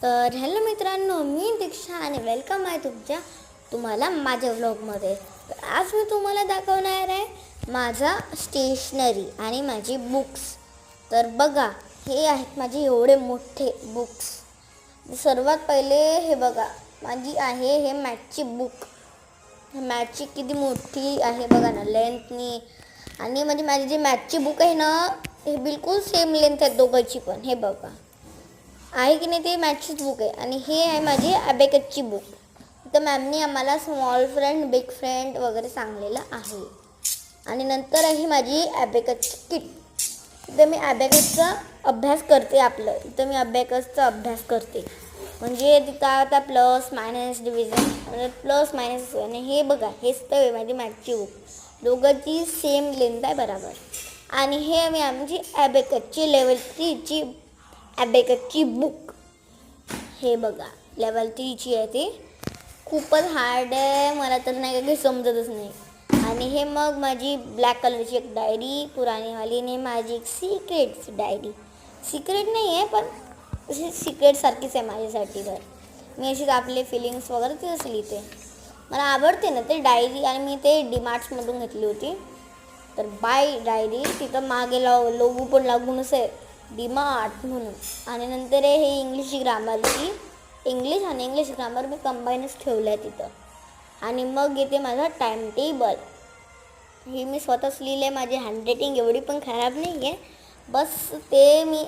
तर हॅलो मित्रांनो, मी दीक्षा आणि वेलकम आहे तुम्हाला माझ्या व्लॉगमध्ये. तर आज मी तुम्हाला दाखवणार आहे माझा स्टेशनरी आणि माझी बुक्स. तर बघा, हे आहेत माझे एवढे मोठे बुक्स. सर्वात पहिले हे बघा, माझी आहे हे मॅथची बुक. मॅथची किती मोठी आहे बघा ना, लेंथनी. आणि म्हणजे माझी जी मॅथची बुक आहे ना, हे बिलकुल सेम लेंथ आहे दोघांची पण. हे बघा आहे की नाही, ते मॅथचीच बुक आहे. आणि हे आहे माझी ॲबॅकसची बुक. तर मॅमनी आम्हाला स्मॉल फ्रेंड, बिग फ्रेंड वगैरे सांगलेलं आहे. आणि नंतर आहे माझी ॲबॅकसची किट. इथं मी ॲबॅकसचा अभ्यास करते. इथं मी ॲबॅकसचा अभ्यास करते. म्हणजे तिथं आता प्लस मायनस डिव्हिजन, म्हणजे प्लस मायनस. आणि हे बघा, हेच तर आहे माझी मॅथची बुक. दोघांची सेम लेंथ आहे बरोबर. आणि हे मी आमची ॲबॅकसची लेवल 3ची ॲबॅकसची बुक. हे बघा, लेवल 3ची आहे. ती खूपच हार्ड आहे, मला तर नाही काही समजतच नाही. आणि हे मग माझी ब्लॅक कलरची एक डायरी पुराणीवाली. आणि माझी एक सिक्रेट डायरी. सिक्रेट नाही आहे, पण अशी सिक्रेटसारखीच आहे माझ्यासाठी. तर मी अशीच आपले फिलिंग्स वगैरे तिथंच लिहिते. मला आवडते ना ते डायरी. आणि मी ते डीमार्ट्समधून घेतली होती. तर बाय डायरी, तिथं मागे लोगो पण लागूनच आहे, डीमार्ट म्हणून. आणि नंतर हे इंग्लिश ग्रामरची, इंग्लिश आणि इंग्लिश ग्रामर मी कंबाईनच ठेवलं आहे तिथं. आणि मग येते माझा टाईम टेबल. हे मी स्वतःच लिहिलं आहे. माझी हँडरायटिंग एवढी पण खराब नाही आहे, बस ते मी